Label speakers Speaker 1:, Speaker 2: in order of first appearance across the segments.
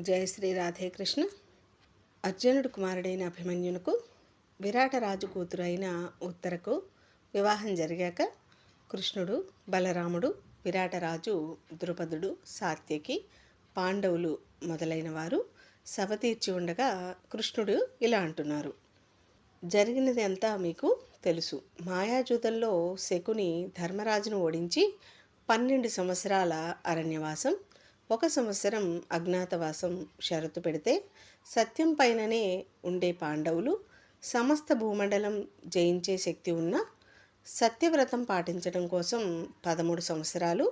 Speaker 1: జయ శ్రీ రాధే కృష్ణ. అర్జునుడు కుమారుడైన అభిమన్యునకు విరాటరాజు కూతురు అయిన ఉత్తరకు వివాహం జరిగాక కృష్ణుడు, బలరాముడు, విరాటరాజు ద్రుపదుడు, సాత్యకి, పాండవులు మొదలైన వారు సభ తీర్చి ఉండగా కృష్ణుడు ఇలా అంటున్నారు. జరిగినది అంతా మీకు తెలుసు. మాయాజూతంలో శకుని ధర్మరాజును ఓడించి 12 సంవత్సరాల అరణ్యవాసం, 1 సంవత్సరం అజ్ఞాతవాసం షరతు పెడితే సత్యం పైననే ఉండే పాండవులు సమస్త భూమండలం జయించే శక్తి ఉన్న సత్యవ్రతం పాటించడం కోసం 13 సంవత్సరాలు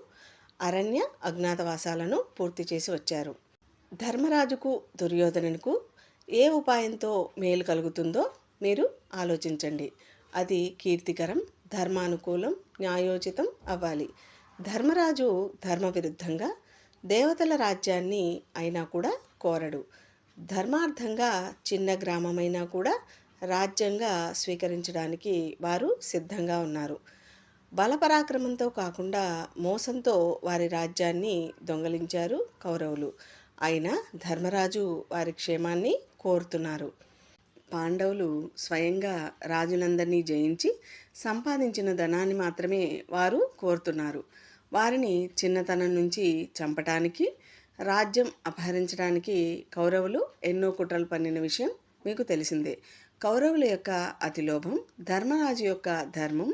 Speaker 1: అరణ్య అజ్ఞాతవాసాలను పూర్తి చేసి వచ్చారు. ధర్మరాజుకు, దుర్యోధనునికి ఏ ఉపాయంతో మేలు కలుగుతుందో మీరు ఆలోచించండి. అది కీర్తికరం, ధర్మానుకూలం, న్యాయోచితం అవ్వాలి. ధర్మరాజు ధర్మ విరుద్ధంగా దేవతల రాజ్యాన్ని అయినా కూడా కోరడు. ధర్మార్థంగా చిన్న గ్రామమైనా కూడా రాజ్యంగా స్వీకరించడానికి వారు సిద్ధంగా ఉన్నారు. బలపరాక్రమంతో కాకుండా మోసంతో వారి రాజ్యాన్ని దొంగలించారు కౌరవులు. అయినా ధర్మరాజు వారి క్షేమాన్ని కోరుతున్నారు. పాండవులు స్వయంగా రాజులందరినీ జయించి సంపాదించిన ధనాన్ని మాత్రమే వారు కోరుతున్నారు. వారిని చిన్నతనం నుంచి చంపటానికి, రాజ్యం అపహరించడానికి కౌరవులు ఎన్నో కుట్రలు పన్నిన విషయం మీకు తెలిసిందే. కౌరవుల యొక్క అతిలోభం, ధర్మరాజు యొక్క ధర్మం,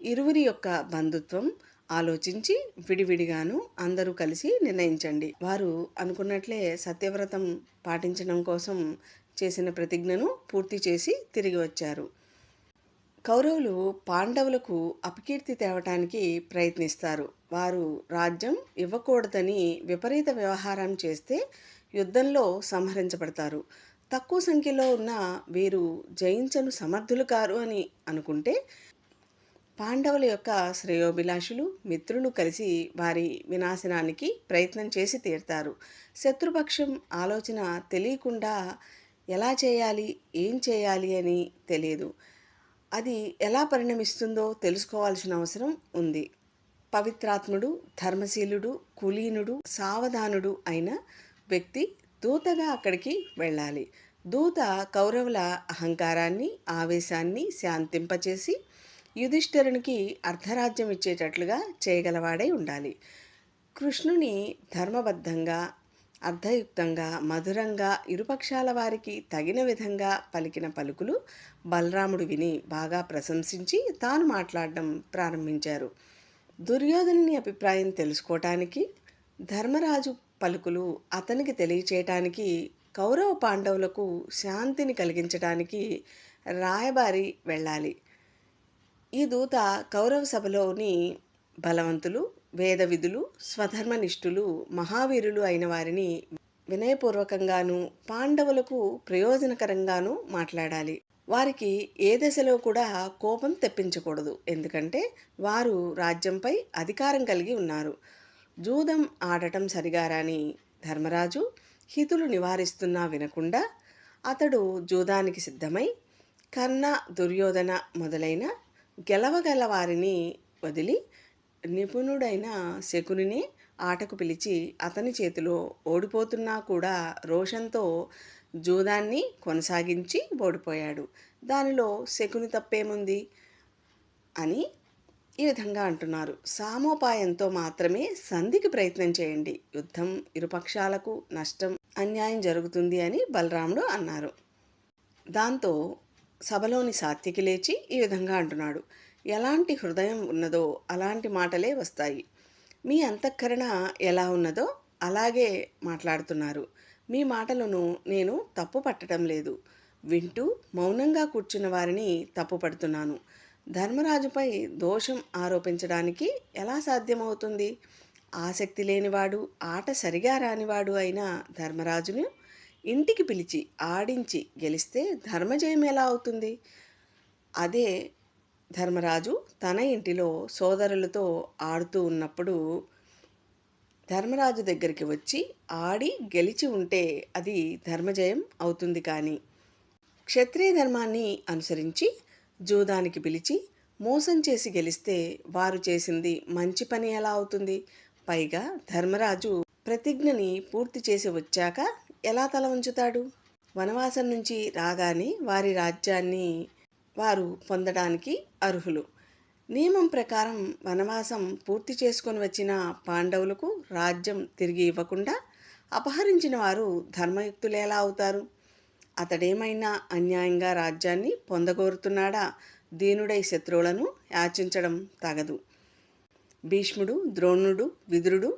Speaker 1: ఇరువురి యొక్క బంధుత్వం ఆలోచించి విడివిడిగాను అందరూ కలిసి నిర్ణయించండి. వారు అనుకున్నట్లే సత్యవ్రతం పాటించడం కోసం చేసిన ప్రతిజ్ఞను పూర్తి చేసి తిరిగి వచ్చారు. కౌరవులు పాండవులకు అపకీర్తి తేవటానికి ప్రయత్నిస్తారు. వారు రాజ్యం ఇవ్వకూడదని విపరీత వ్యవహారం చేస్తే యుద్ధంలో సంహరించబడతారు. తక్కువ సంఖ్యలో ఉన్న వీరు జయించను సమర్థులు కారు అని అనుకుంటే పాండవుల యొక్క శ్రేయోభిలాషులు, మిత్రులు కలిసి వారి వినాశనానికి ప్రయత్నం చేసి తీరుతారు. శత్రుపక్షం ఆలోచన తెలియకుండా ఎలా చేయాలి, ఏం చేయాలి అని తెలియదు. అది ఎలా పరిణమిస్తుందో తెలుసుకోవాల్సిన అవసరం ఉంది. పవిత్రాత్ముడు, ధర్మశీలుడు, కులీనుడు, సావధానుడు అయిన వ్యక్తి దూతగా అక్కడికి వెళ్ళాలి. దూత కౌరవుల అహంకారాన్ని, ఆవేశాన్ని శాంతింపచేసి యుధిష్ఠిరునికి అర్ధరాజ్యం ఇచ్చేటట్లుగా చేయగలవాడై ఉండాలి. కృష్ణుని ధర్మబద్ధంగా, అర్థయుక్తంగా, మధురంగా ఇరుపక్షాల వారికి తగిన విధంగా పలికిన పలుకులు బలరాముడు విని బాగా ప్రశంసించి తాను మాట్లాడడం ప్రారంభించారు. దుర్యోధనుని అభిప్రాయం తెలుసుకోవటానికి, ధర్మరాజు పలుకులు అతనికి తెలియచేయటానికి, కౌరవ పాండవులకు శాంతిని కలిగించడానికి రాయబారి వెళ్ళాలి. ఈ దూత కౌరవ సభలోని బలవంతులు, వేదవిధులు, స్వధర్మనిష్ఠులు, మహావీరులు అయిన వారిని వినయపూర్వకంగాను పాండవులకు ప్రయోజనకరంగాను మాట్లాడాలి. వారికి ఏ దశలో కూడా కోపం తెప్పించకూడదు. ఎందుకంటే వారు రాజ్యంపై అధికారం కలిగి ఉన్నారు. జూదం ఆడటం సరిగారాని ధర్మరాజు హితులు నివారిస్తున్నా వినకుండా అతడు జూదానికి సిద్ధమై కర్ణ, దుర్యోధన మొదలైన గెలవగల వారిని వదిలి నిపుణుడైన శకునిని ఆటకు పిలిచి అతని చేతిలో ఓడిపోతున్నా కూడా రోషంతో జూదాన్ని కొనసాగించి ఓడిపోయాడు. దానిలో శకుని తప్పేముంది అని ఈ విధంగా అంటున్నారు. సామోపాయంతో మాత్రమే సంధికి ప్రయత్నం చేయండి. యుద్ధం ఇరుపక్షాలకు నష్టం, అన్యాయం జరుగుతుంది అని బలరాముడు అన్నారు. దాంతో సభలోని సాత్యకి లేచి ఈ విధంగా అంటున్నాడు. ఎలాంటి హృదయం ఉన్నదో అలాంటి మాటలే వస్తాయి. మీ అంతఃకరణ ఎలా ఉన్నదో అలాగే మాట్లాడుతున్నారు. మీ మాటలను నేను తప్పు పట్టడం లేదు. వింటూ మౌనంగా కూర్చున్న వారిని తప్పు పడుతున్నాను. ధర్మరాజుపై దోషం ఆరోపించడానికి ఎలా సాధ్యమవుతుంది? ఆసక్తి లేనివాడు, ఆట సరిగా రానివాడు అయిన ధర్మరాజును ఇంటికి పిలిచి ఆడించి గెలిస్తే ధర్మజయం ఎలా అవుతుంది? అదే ధర్మరాజు తన ఇంటిలో సోదరులతో ఆడుతూ ఉన్నప్పుడు ధర్మరాజు దగ్గరికి వచ్చి ఆడి గెలిచి ఉంటే అది ధర్మజయం అవుతుంది. కానీ క్షత్రియ ధర్మాన్ని అనుసరించి జూదానికి పిలిచి మోసం చేసి గెలిస్తే వారు చేసింది మంచి పని ఎలా అవుతుంది? పైగా ధర్మరాజు ప్రతిజ్ఞని పూర్తి చేసి వచ్చాక ఎలా తల వంచుతాడు? వనవాసం నుంచి రాగానే వారి రాజ్యాన్ని వారు పొందడానికి అర్హులు. నియమం ప్రకారం వనవాసం పూర్తి చేసుకొని వచ్చిన పాండవులకు రాజ్యం తిరిగి ఇవ్వకుండా అపహరించిన వారు ధర్మయుక్తులు ఎలా అవుతారు? అతడేమైనా అన్యాయంగా రాజ్యాన్ని పొందగోరుతున్నాడా? దీనుడై శత్రువులను యాచించడం తగదు. భీష్ముడు, ద్రోణుడు, విదురుడు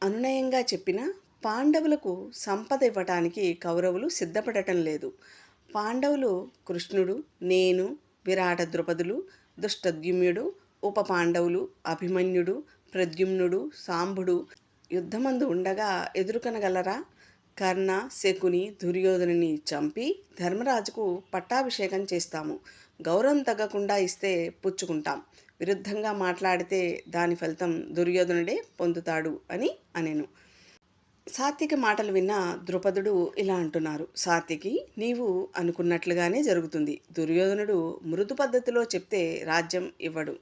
Speaker 1: అనునయంగా చెప్పిన పాండవులకు సంపద ఇవ్వటానికి కౌరవులు సిద్ధపడటం లేదు. పాండవులు కృష్ణుడు, నేను, విరాట ద్రుపదులు, దుష్టద్యుమ్నుడు, ఉప పాండవులు, అభిమన్యుడు, ప్రద్యుమ్నుడు, సాంబుడు యుద్ధమందు ఉండగా ఎదుర్కొనగలరా? కర్ణ, శకుని, దుర్యోధనుని చంపి ధర్మరాజుకు పట్టాభిషేకం చేస్తాము. గౌరవం తగ్గకుండా ఇస్తే పుచ్చుకుంటాం. విరుద్ధంగా మాట్లాడితే దాని ఫలితం దుర్యోధనుడే పొందుతాడు అని అనెను. సాత్విక మాటలు విన్న ద్రుపదుడు ఇలా అంటున్నారు: సాత్వికి, నీవు అనుకున్నట్లుగానే జరుగుతుంది. దుర్యోధనుడు మృదు పద్ధతిలో చెప్తే రాజ్యం ఇవ్వడు.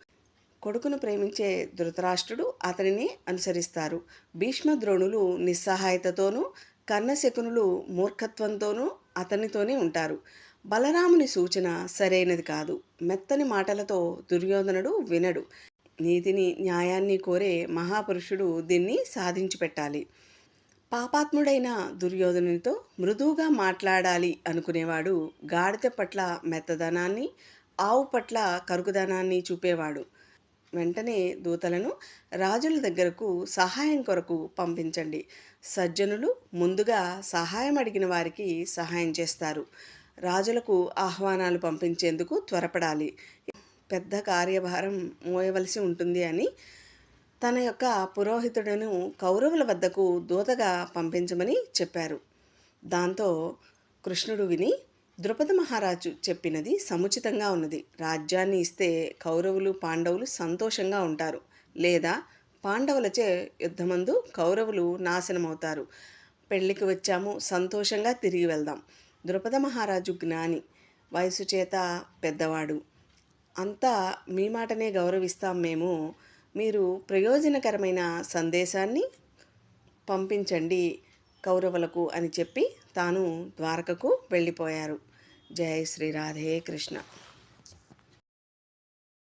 Speaker 1: కొడుకును ప్రేమించే ధృతరాష్ట్రుడు అతనిని అనుసరిస్తారు. భీష్మద్రోణులు నిస్సహాయతతోనూ, కర్ణశకునులు మూర్ఖత్వంతోనూ అతనితోనే ఉంటారు. బలరాముని సూచన సరైనది కాదు. మెత్తని మాటలతో దుర్యోధనుడు వినడు. నీతిని, న్యాయాన్ని కోరే మహాపురుషుడు దీన్ని సాధించి పెట్టాలి. పాపాత్ముడైన దుర్యోధనునితో మృదువుగా మాట్లాడాలి అనుకునేవాడు గాడిద పట్ల మెత్తదనాన్ని, ఆవు పట్ల కరుకుదనాన్ని చూపేవాడు. వెంటనే దూతలను రాజుల దగ్గరకు సహాయం కొరకు పంపించండి. సజ్జనులు ముందుగా సహాయం అడిగిన వారికి సహాయం చేస్తారు. రాజులకు ఆహ్వానాలు పంపించేందుకు త్వరపడాలి. పెద్ద కార్యభారం మోయవలసి ఉంటుంది అని తన యొక్క పురోహితుడును కౌరవుల వద్దకు దూతగా పంపించమని చెప్పారు. దాంతో కృష్ణుడు విని, ద్రుపద మహారాజు చెప్పినది సముచితంగా ఉన్నది. రాజ్యాన్ని ఇస్తే కౌరవులు, పాండవులు సంతోషంగా ఉంటారు. లేదా పాండవులచే యుద్ధమందు కౌరవులు నాశనమవుతారు. పెళ్లికి వచ్చాము, సంతోషంగా తిరిగి వెళ్దాం. ద్రుపద మహారాజు జ్ఞాని, వయసు చేత పెద్దవాడు. అంతా మీ మాటనే గౌరవిస్తాం మేము. మీరు ప్రయోజనకరమైన సందేశాన్ని పంపించండి కౌరవులకు అని చెప్పి తాను ద్వారకకు వెళ్ళిపోయారు. జై శ్రీ రాధే కృష్ణ.